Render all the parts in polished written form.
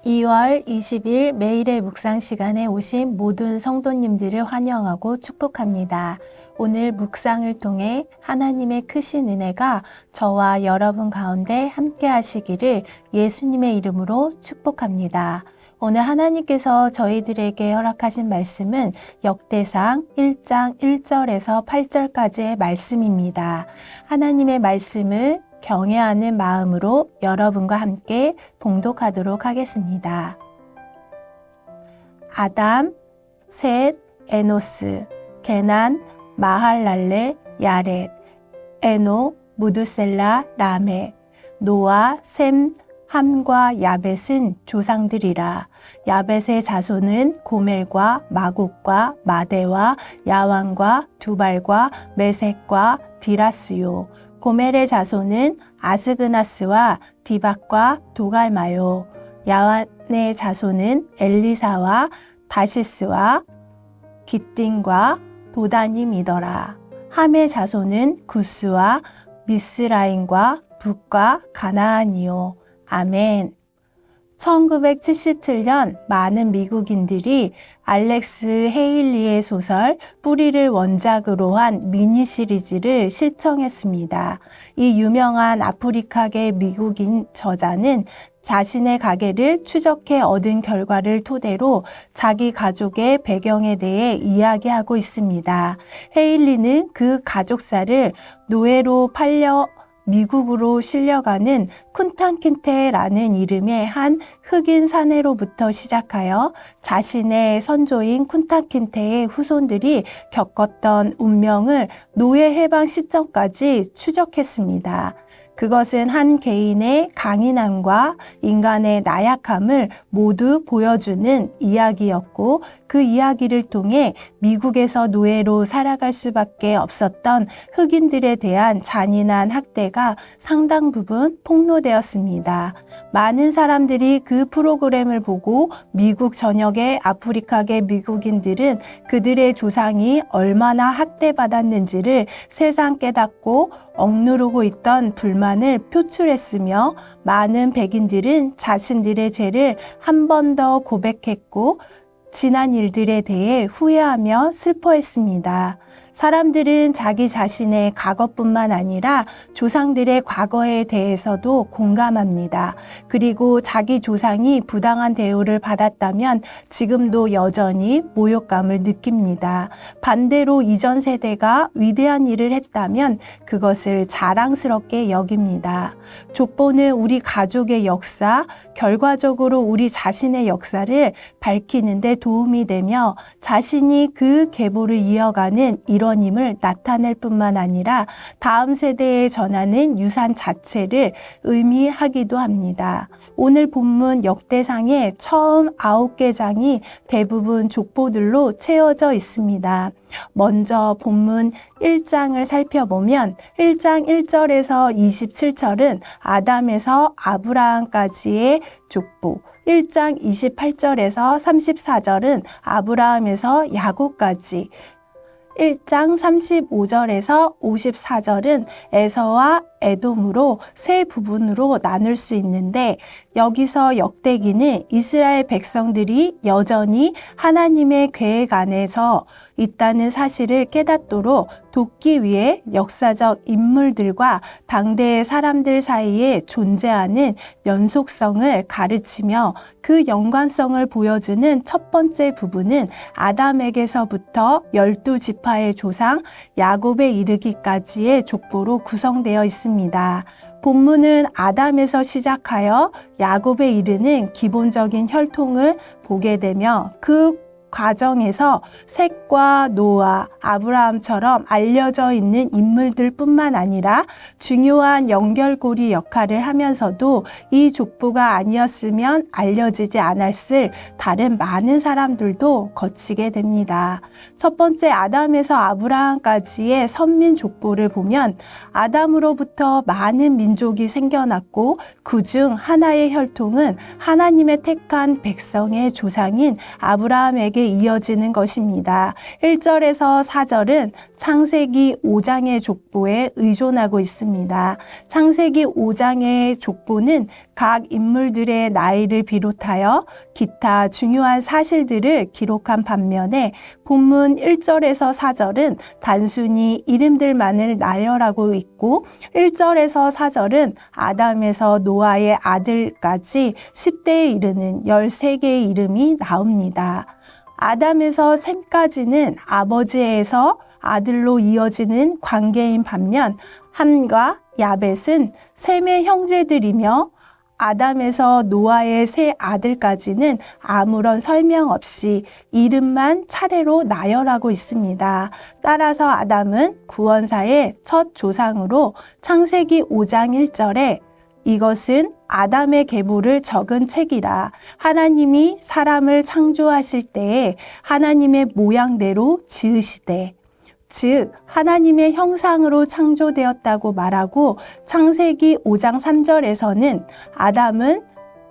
2월 20일 매일의 묵상 시간에 오신 모든 성도님들을 환영하고 축복합니다. 오늘 묵상을 통해 하나님의 크신 은혜가 저와 여러분 가운데 함께 하시기를 예수님의 이름으로 축복합니다. 오늘 하나님께서 저희들에게 허락하신 말씀은 역대상 1장 1절에서 8절까지의 말씀입니다. 하나님의 말씀을 경외하는 마음으로 여러분과 함께 봉독하도록 하겠습니다. 아담, 셋, 에노스, 게난, 마할랄레, 야렛, 에노, 무두셀라, 라메, 노아, 셈, 함과 야벳은 조상들이라. 야벳의 자손은 고멜과 마곡과 마대와 야완과 두발과 메색과 디라스요. 고멜의 자손은 아스그나스와 디박과 도갈마요. 야완의 자손은 엘리사와 다시스와 기띵과 도다님이더라. 함의 자손은 구스와 미스라임과 북과 가나안이요. 아멘. 1977년 많은 미국인들이 알렉스 헤일리의 소설 뿌리를 원작으로 한 미니 시리즈를 시청했습니다. 이 유명한 아프리카계 미국인 저자는 자신의 가계를 추적해 얻은 결과를 토대로 자기 가족의 배경에 대해 이야기하고 있습니다. 헤일리는 그 가족사를 노예로 팔려 미국으로 실려가는 쿤탄킨테라는 이름의 한 흑인 사내로부터 시작하여 자신의 선조인 쿤탄킨테의 후손들이 겪었던 운명을 노예 해방 시점까지 추적했습니다. 그것은 한 개인의 강인함과 인간의 나약함을 모두 보여주는 이야기였고 그 이야기를 통해 미국에서 노예로 살아갈 수밖에 없었던 흑인들에 대한 잔인한 학대가 상당 부분 폭로되었습니다. 많은 사람들이 그 프로그램을 보고 미국 전역의 아프리카계 미국인들은 그들의 조상이 얼마나 학대받았는지를 새삼 깨닫고 억누르고 있던 불만을 표출했으며 많은 백인들은 자신들의 죄를 한 번 더 고백했고 지난 일들에 대해 후회하며 슬퍼했습니다. 사람들은 자기 자신의 과거뿐만 아니라 조상들의 과거에 대해서도 공감합니다. 그리고 자기 조상이 부당한 대우를 받았다면 지금도 여전히 모욕감을 느낍니다. 반대로 이전 세대가 위대한 일을 했다면 그것을 자랑스럽게 여깁니다. 족보는 우리 가족의 역사, 결과적으로 우리 자신의 역사를 밝히는 데 도움이 되며 자신이 그 계보를 이어가는 일원임을 나타낼 뿐만 아니라 다음 세대에 전하는 유산 자체를 의미하기도 합니다. 오늘 본문 역대상의 처음 9개 장이 대부분 족보들로 채워져 있습니다. 먼저 본문 1장을 살펴보면 1장 1절에서 27절은 아담에서 아브라함까지의 족보, 1장 28절에서 34절은 아브라함에서 야곱까지, 1장 35절에서 54절은 에서와 에돔으로 세 부분으로 나눌 수 있는데 여기서 역대기는 이스라엘 백성들이 여전히 하나님의 계획 안에서 있다는 사실을 깨닫도록 돕기 위해 역사적 인물들과 당대의 사람들 사이에 존재하는 연속성을 가르치며 그 연관성을 보여주는 첫 번째 부분은 아담에게서부터 12지파의 조상 야곱에 이르기까지의 족보로 구성되어 있습니다. 본문은 아담에서 시작하여 야곱에 이르는 기본적인 혈통을 보게 되며 그 과정에서 셋과 노아, 아브라함처럼 알려져 있는 인물들 뿐만 아니라 중요한 연결고리 역할을 하면서도 이 족보가 아니었으면 알려지지 않았을 다른 많은 사람들도 거치게 됩니다. 첫 번째 아담에서 아브라함까지의 선민 족보를 보면 아담으로부터 많은 민족이 생겨났고 그중 하나의 혈통은 하나님의 택한 백성의 조상인 아브라함에게 민족에게 이어지는 것입니다. 1절에서 4절은 창세기 5장의 족보에 의존하고 있습니다. 창세기 5장의 족보는 각 인물들의 나이를 비롯하여 기타 중요한 사실들을 기록한 반면에 본문 1절에서 4절은 단순히 이름들만을 나열하고 있고 1절에서 4절은 아담에서 노아의 아들까지 10대에 이르는 13개의 이름이 나옵니다. 아담에서 셈까지는 아버지에서 아들로 이어지는 관계인 반면 함과 야벳은 셈의 형제들이며 아담에서 노아의 세 아들까지는 아무런 설명 없이 이름만 차례로 나열하고 있습니다. 따라서 아담은 구원사의 첫 조상으로 창세기 5장 1절에 이것은 아담의 계보를 적은 책이라. 하나님이 사람을 창조하실 때에 하나님의 모양대로 지으시되, 즉 하나님의 형상으로 창조되었다고 말하고 창세기 5장 3절에서는 아담은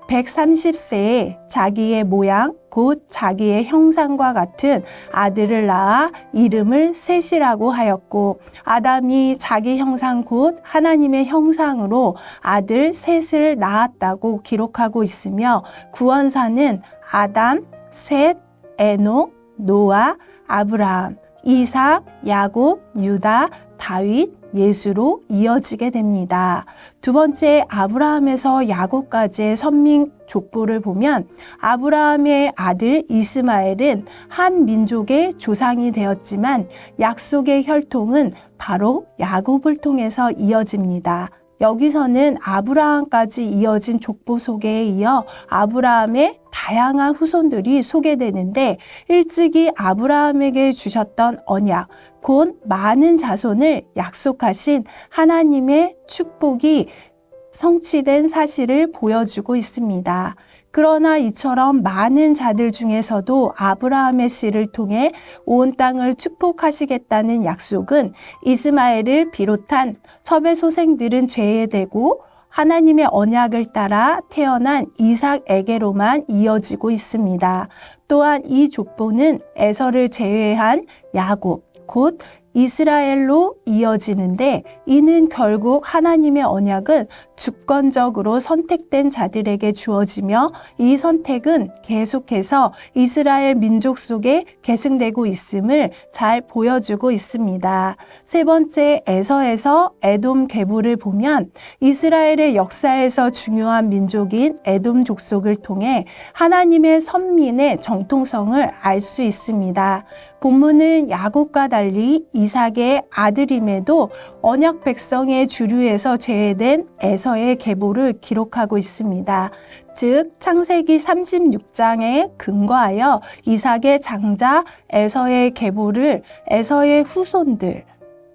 130세에 자기의 모양 곧 자기의 형상과 같은 아들을 낳아 이름을 셋이라고 하였고 아담이 자기 형상 곧 하나님의 형상으로 아들 셋을 낳았다고 기록하고 있으며 구원사는 아담, 셋, 에녹, 노아, 아브라함, 이삭, 야곱, 유다, 다윗, 예수로 이어지게 됩니다. 두 번째 아브라함에서 야곱까지의 선민 족보를 보면 아브라함의 아들 이스마엘은 한 민족의 조상이 되었지만 약속의 혈통은 바로 야곱을 통해서 이어집니다. 여기서는 아브라함까지 이어진 족보 소개에 이어 아브라함의 다양한 후손들이 소개되는데 일찍이 아브라함에게 주셨던 언약, 곧 많은 자손을 약속하신 하나님의 축복이 성취된 사실을 보여주고 있습니다. 그러나 이처럼 많은 자들 중에서도 아브라함의 씨를 통해 온 땅을 축복하시겠다는 약속은 이스마엘을 비롯한 첩의 소생들은 제외되고 하나님의 언약을 따라 태어난 이삭에게로만 이어지고 있습니다. 또한 이 족보는 에서를 제외한 야곱, 곧 이스라엘로 이어지는데 이는 결국 하나님의 언약은 주권적으로 선택된 자들에게 주어지며 이 선택은 계속해서 이스라엘 민족 속에 계승되고 있음을 잘 보여주고 있습니다. 세 번째 에서에서 에돔 계보를 보면 이스라엘의 역사에서 중요한 민족인 에돔 족속을 통해 하나님의 선민의 정통성을 알 수 있습니다. 본문은 야곱과 달리 이삭의 아들임에도 언약 백성의 주류에서 제외된 에서의 계보를 기록하고 있습니다. 즉 창세기 36장에 근거하여 이삭의 장자 에서의 계보를 에서의 후손들,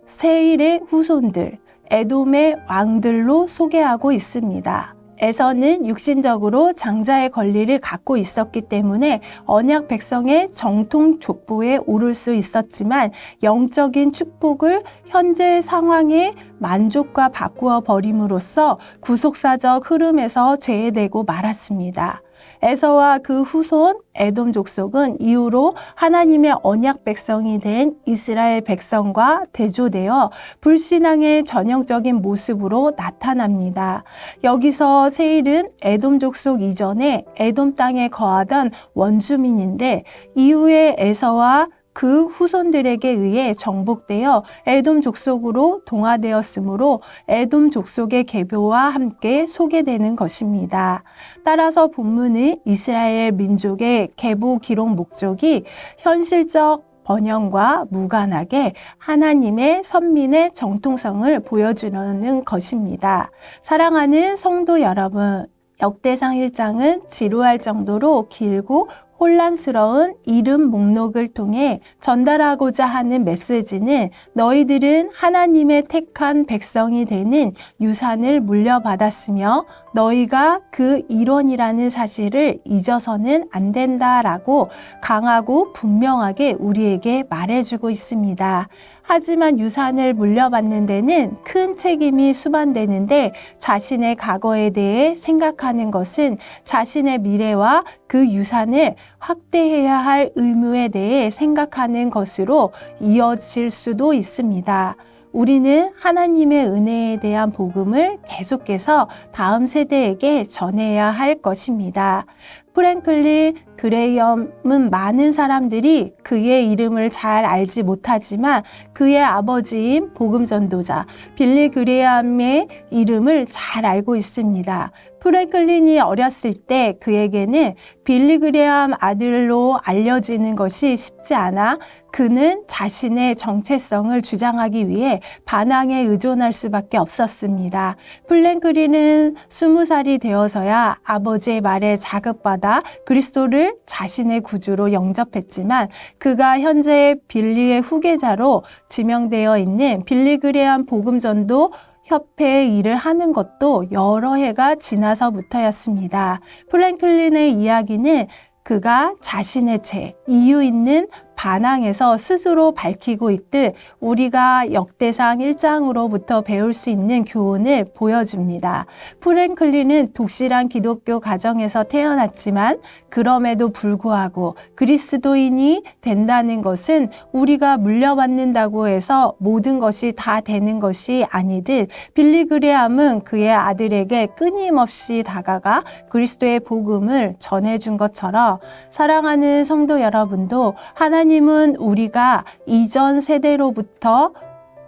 세일의 후손들, 에돔의 왕들로 소개하고 있습니다. 에서는 육신적으로 장자의 권리를 갖고 있었기 때문에 언약 백성의 정통 족보에 오를 수 있었지만 영적인 축복을 현재 상황에 만족과 바꾸어 버림으로써 구속사적 흐름에서 제외되고 말았습니다. 에서와 그 후손 에돔 족속은 이후로 하나님의 언약 백성이 된 이스라엘 백성과 대조되어 불신앙의 전형적인 모습으로 나타납니다. 여기서 세일은 에돔 족속 이전에 에돔 땅에 거하던 원주민인데 이후에 에서와 그 후손들에게 의해 정복되어 에돔 족속으로 동화되었으므로 에돔 족속의 계보와 함께 소개되는 것입니다. 따라서 본문은 이스라엘 민족의 계보 기록 목적이 현실적 번영과 무관하게 하나님의 선민의 정통성을 보여주는 것입니다. 사랑하는 성도 여러분, 역대상 1장은 지루할 정도로 길고 혼란스러운 이름 목록을 통해 전달하고자 하는 메시지는 너희들은 하나님의 택한 백성이 되는 유산을 물려받았으며 너희가 그 일원이라는 사실을 잊어서는 안 된다라고 강하고 분명하게 우리에게 말해주고 있습니다. 하지만 유산을 물려받는 데는 큰 책임이 수반되는데 자신의 과거에 대해 생각하는 것은 자신의 미래와 그 유산을 확대해야 할 의무에 대해 생각하는 것으로 이어질 수도 있습니다. 우리는 하나님의 은혜에 대한 복음을 계속해서 다음 세대에게 전해야 할 것입니다. 프랭클린 그레이엄은 많은 사람들이 그의 이름을 잘 알지 못하지만 그의 아버지인 복음 전도자 빌리 그레이엄의 이름을 잘 알고 있습니다. 프랭클린이 어렸을 때 그에게는 빌리 그레이엄 아들로 알려지는 것이 쉽지 않아 그는 자신의 정체성을 주장하기 위해 반항에 의존할 수밖에 없었습니다. 프랭클린은 20살이 되어서야 아버지의 말에 자극받아 그리스도를 자신의 구주로 영접했지만 그가 현재 빌리의 후계자로 지명되어 있는 빌리 그레이엄 복음전도 협회의 일을 하는 것도 여러 해가 지나서부터였습니다. 프랭클린의 이야기는 그가 자신의 죄, 이유 있는 반항에서 스스로 밝히고 있듯 우리가 역대상 1장으로부터 배울 수 있는 교훈을 보여줍니다. 프랭클린은 독실한 기독교 가정에서 태어났지만 그럼에도 불구하고 그리스도인이 된다는 것은 우리가 물려받는다고 해서 모든 것이 다 되는 것이 아니듯 빌리 그레이엄은 그의 아들에게 끊임없이 다가가 그리스도의 복음을 전해준 것처럼 사랑하는 성도 여러분도 하나님은 우리가 이전 세대로부터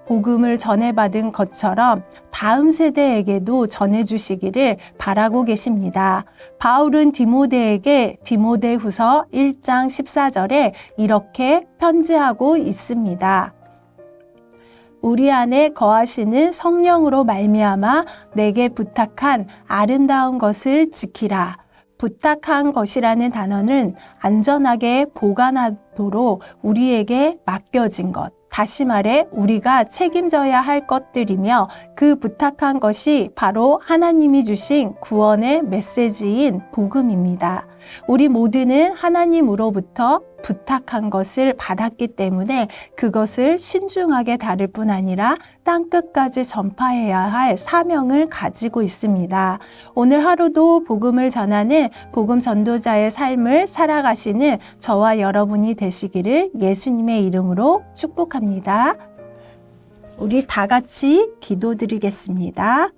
복음을 전해받은 것처럼 다음 세대에게도 전해주시기를 바라고 계십니다. 바울은 디모데에게 디모데후서 1장 14절에 이렇게 편지하고 있습니다. 우리 안에 거하시는 성령으로 말미암아 내게 부탁한 아름다운 것을 지키라. 부탁한 것이라는 단어는 안전하게 보관하도록 우리에게 맡겨진 것, 다시 말해 우리가 책임져야 할 것들이며 그 부탁한 것이 바로 하나님이 주신 구원의 메시지인 복음입니다. 우리 모두는 하나님으로부터 부탁한 것을 받았기 때문에 그것을 신중하게 다룰 뿐 아니라 땅끝까지 전파해야 할 사명을 가지고 있습니다. 오늘 하루도 복음을 전하는 복음 전도자의 삶을 살아가시는 저와 여러분이 되시기를 예수님의 이름으로 축복합니다. 우리 다 같이 기도드리겠습니다.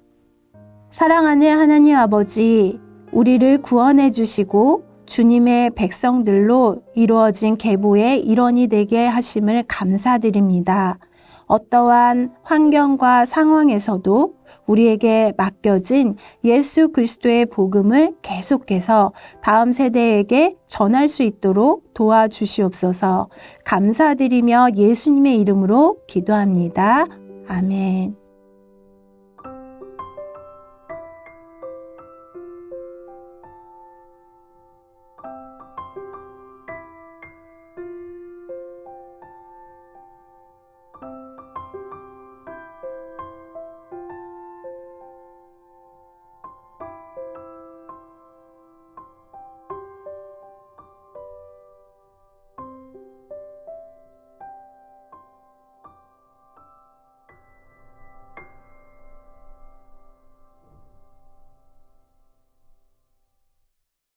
사랑하는 하나님 아버지, 우리를 구원해 주시고 주님의 백성들로 이루어진 계보의 일원이 되게 하심을 감사드립니다. 어떠한 환경과 상황에서도 우리에게 맡겨진 예수 그리스도의 복음을 계속해서 다음 세대에게 전할 수 있도록 도와주시옵소서. 감사드리며 예수님의 이름으로 기도합니다. 아멘.